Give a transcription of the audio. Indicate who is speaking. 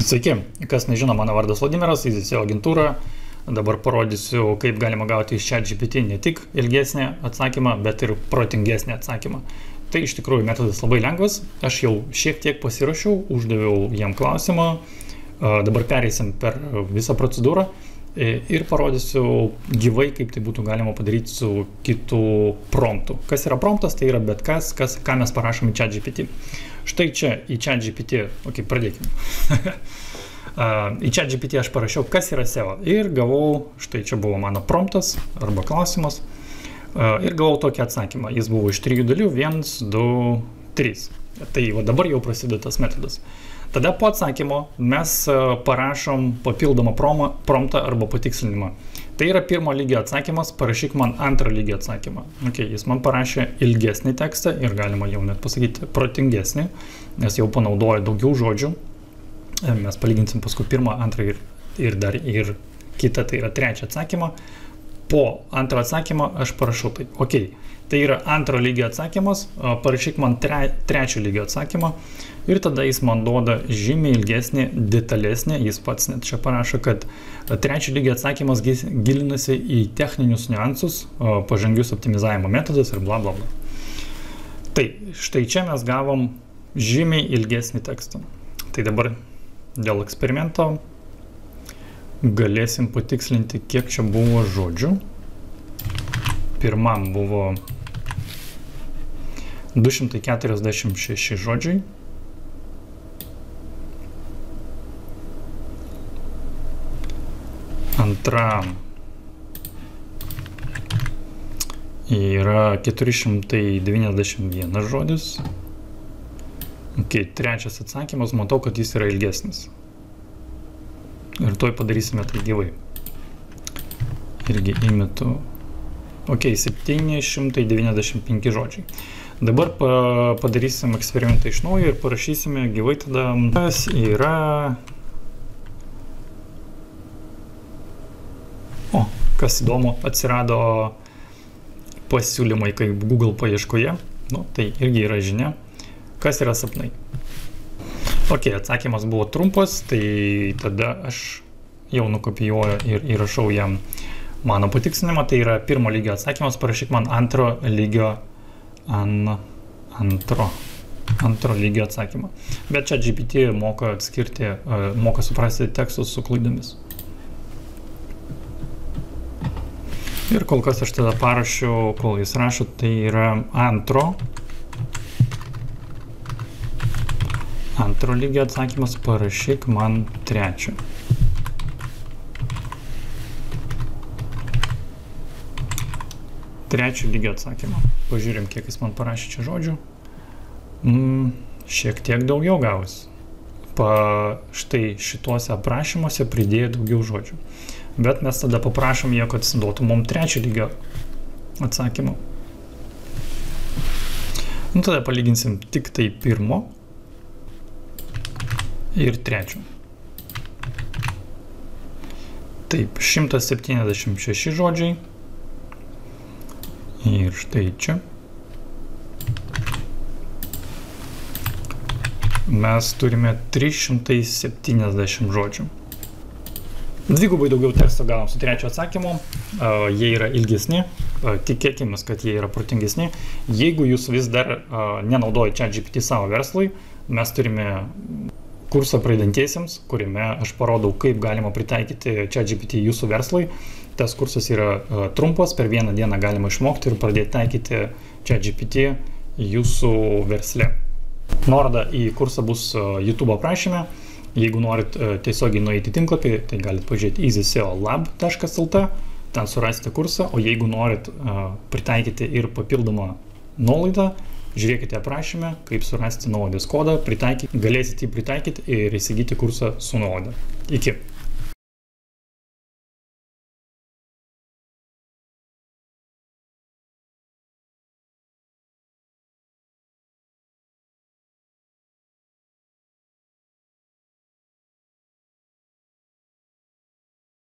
Speaker 1: Sveiki, kas nežino, mano vardas Vladimiras, EasySEO agentūra. Dabar parodysiu, kaip galima gauti iš ChatGPT ne tik ilgesnį atsakymą, bet ir protingesnį atsakymą. Tai iš tikrųjų metodas labai lengvas. Aš jau šiek tiek pasirašiau, uždaviau jam klausimą. Dabar pereisim per visą procedūrą ir parodysiu gyvai, kaip tai būtų galima padaryti su kitu promptu. Kas yra promptas? Tai yra bet kas, ką mes parašom į ChatGPT. Štai čia į ChatGPT, pradėkime. Į ChatGPT aš parašiau, kas yra SEO ir gavau, štai čia buvo mano promptas arba klausimas ir gavau tokį atsakymą. Jis buvo iš 3 dalių, 1, 2, 3. Tai va dabar jau prasideda tas metodas. Tada po atsakymo mes parašom papildomą promptą arba patikslinimą. Tai yra pirmo lygio atsakymas, parašyk man antrą lygio atsakymą. Jis man parašė ilgesnį tekstą ir galima jau net pasakyti protingesnį, nes jau panaudoja daugiau žodžių. Mes palyginsim paskui pirmą, antrą ir kitą, tai yra trečią atsakymą. Po antro atsakymo aš parašau taip, tai yra antro lygio atsakymas, parašyk man trečio lygio atsakymą ir tada jis man duoda žymiai ilgesnį, detalesnį, jis pats net čia parašo, kad trečio lygio atsakymas gilinasi į techninius niuansus, pažangius optimizavimo metodus ir bla bla bla. Tai štai čia mes gavom žymiai ilgesnį tekstą. Tai dabar dėl eksperimento galėsim patikslinti, kiek čia buvo žodžių. Pirmam buvo 246 žodžiai. Antram yra 491 žodis. Trečias atsakymas, matau, kad jis yra ilgesnis. Ir toj padarysime tai gyvai. Irgi įmetu. 795 žodžiai. Dabar padarysim eksperimentą iš naujo ir parašysime gyvai tada, kas yra... Kas įdomu, atsirado pasiūlymai kaip Google paieškoje. Tai irgi yra žinia. Kas yra sapnai? Atsakymas buvo trumpas, tai tada aš jau nukopijuoju ir įrašau jam mano patikslinimą. Tai yra pirmo lygio atsakymas, parašyk man antro lygio atsakymą. Bet čia GPT moka atskirti, moka suprasti tekstus su klaidomis. Ir kol kas aš tada parašiau, kol jis rašo, tai yra antro lygio atsakymas, parašyk man trečio. Trečio lygio atsakymą. Pažiūrim, kiek jis man parašė čia žodžių. Šiek tiek daugiau gausi. Štai šituose aprašymuose pridėjo daugiau žodžių. Bet mes tada paprašom jie, kad duotų mums trečio lygio atsakymą. Tada palyginsim tik tai pirmo ir trečio. Taip, 176 žodžiai. Ir štai čia. Mes turime 370 žodžių. Dvigubai daugiau teksto gavom su trečio atsakymu. Jie yra ilgesni. Tikėkime, kad jie yra protingesni. Jeigu jūs vis dar nenaudojate ChatGPT savo verslui, mes turime kursą pradedantiesiems, kuriame aš parodau, kaip galima pritaikyti ChatGPT jūsų verslui. Tas kursas yra trumpas, per vieną dieną galima išmokti ir pradėti taikyti ChatGPT jūsų versle. Nuoroda į kursą bus YouTube aprašyme. Jeigu norit tiesiogiai nueiti tinklapį, tai galite pažiūrėti easyseolab.lt, ten surasite kursą, o jeigu norit pritaikyti ir papildomą nuolaidą, žiūrėkite aprašyme, kaip surasti nuolaidės kodą, galėsite jį pritaikyti ir įsigyti kursą su nuolaida. Iki.